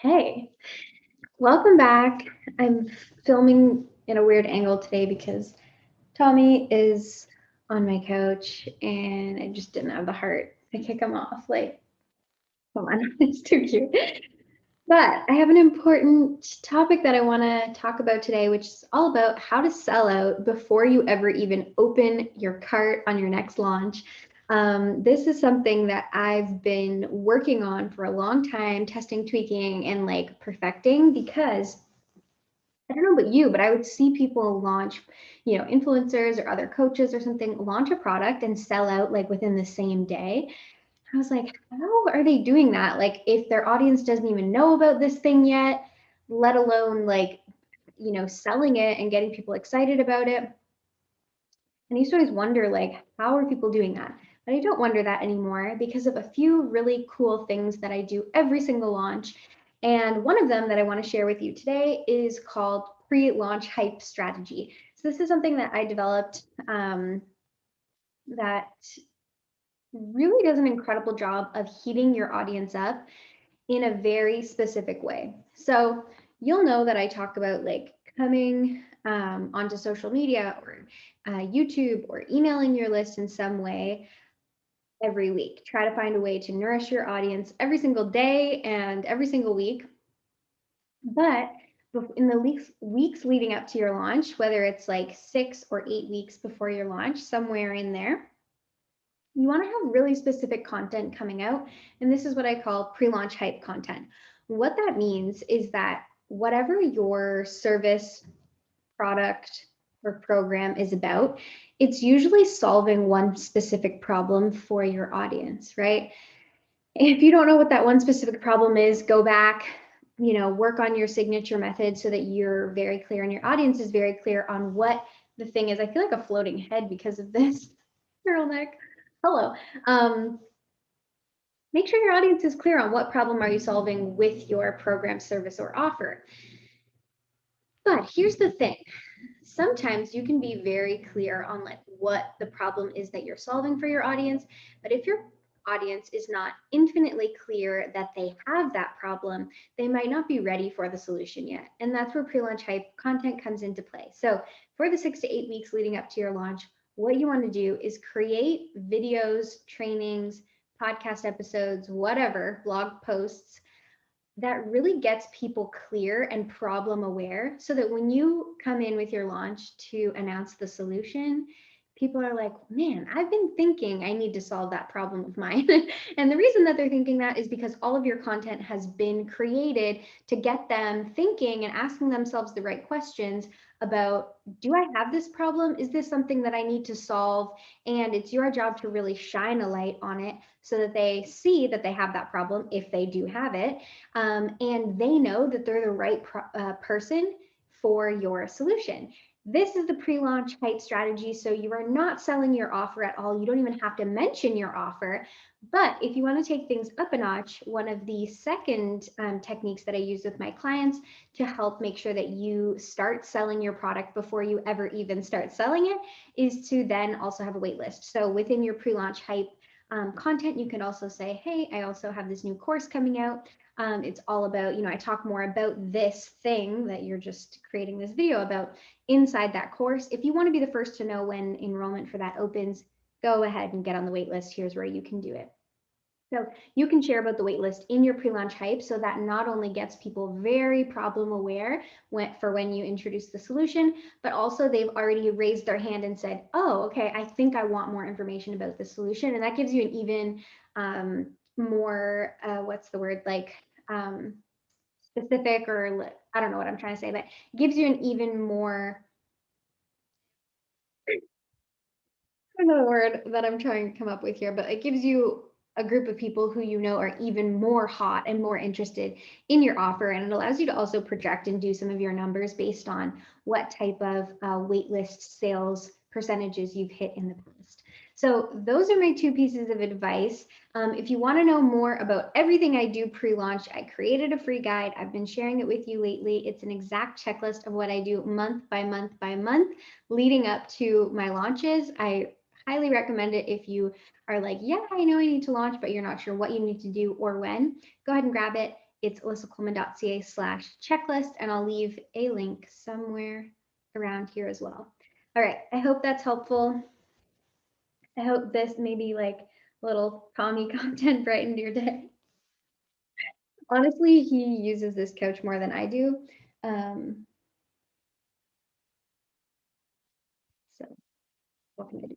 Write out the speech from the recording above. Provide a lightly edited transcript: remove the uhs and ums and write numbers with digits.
Hey, welcome back. I'm filming in a weird angle today because Tommy is on my couch and I just didn't have the heart to kick him off. Like, come on, it's too cute. But I have an important topic that I want to talk about today, which is all about how to sell out before you ever even open your cart on your next launch. This is something that I've been working on for a long time, testing, tweaking, and like perfecting because I don't know about you, but I would see people launch, influencers or other coaches or something launch a product and sell out like within the same day. I was like, how are they doing that? Like, if their audience doesn't even know about this thing yet, let alone like, selling it and getting people excited about it. And I used to always wonder, like, how are people doing that? But I don't wonder that anymore because of a few really cool things that I do every single launch. And one of them that I want to share with you today is called pre-launch hype strategy. So this is something that I developed that really does an incredible job of heating your audience up in a very specific way. So you'll know that I talk about like coming onto social media or YouTube or emailing your list in some way every week. Try to find a way to nourish your audience every single day and every single week. But in the weeks leading up to your launch, whether it's like 6 or 8 weeks before your launch, somewhere in there, you want to have really specific content coming out. And this is what I call pre-launch hype content. What that means is that whatever your service, product, or program is about, it's usually solving one specific problem for your audience, right? If you don't know what that one specific problem is, go back, work on your signature method so that you're very clear and your audience is very clear on what the thing is. I feel like a floating head because of this turtleneck. Hello. Make sure your audience is clear on what problem are you solving with your program, service, or offer. But here's the thing. Sometimes you can be very clear on like what the problem is that you're solving for your audience, but if your audience is not infinitely clear that they have that problem, they might not be ready for the solution yet. And that's where pre-launch hype content comes into play. So for the 6 to 8 weeks leading up to your launch, what you want to do is create videos, trainings, podcast episodes, whatever, blog posts that really gets people clear and problem aware so that when you come in with your launch to announce the solution, people are like, man, I've been thinking I need to solve that problem of mine. And the reason that they're thinking that is because all of your content has been created to get them thinking and asking themselves the right questions about, do I have this problem? Is this something that I need to solve? And it's your job to really shine a light on it so that they see that they have that problem if they do have it. And they know that they're the right person for your solution. This is the pre-launch hype strategy. So you are not selling your offer at all. You don't even have to mention your offer. But if you want to take things up a notch, one of the second techniques that I use with my clients to help make sure that you start selling your product before you ever even start selling it is to then also have a wait list. So within your pre-launch hype content, you can also say, hey, I also have this new course coming out. It's all about, I talk more about this thing that you're just creating this video about inside that course. If you want to be the first to know when enrollment for that opens, go ahead and get on the wait list. Here's where you can do it. So you can share about the waitlist in your pre-launch hype so that not only gets people very problem aware for when you introduce the solution, but also they've already raised their hand and said, oh, okay, I think I want more information about the solution. And that gives you an even more, what's the word, like specific, or I don't know what I'm trying to say, but gives you an even more, I don't know the word that I'm trying to come up with here, but it gives you a group of people who you know are even more hot and more interested in your offer. And it allows you to also project and do some of your numbers based on what type of waitlist sales percentages you've hit in the past. So those are my two pieces of advice. If you want to know more about everything I do pre-launch, I created a free guide. I've been sharing it with you lately. It's an exact checklist of what I do month by month by month leading up to my launches. I highly recommend it if you are like, yeah, I know I need to launch, but you're not sure what you need to do or when. Go ahead and grab it. it's alyssacoleman.ca/checklist, and I'll leave a link somewhere around here as well. All right, I hope that's helpful. I hope this maybe like little Tommy content brightened your day. Honestly, he uses this coach more than I do. So what can I do?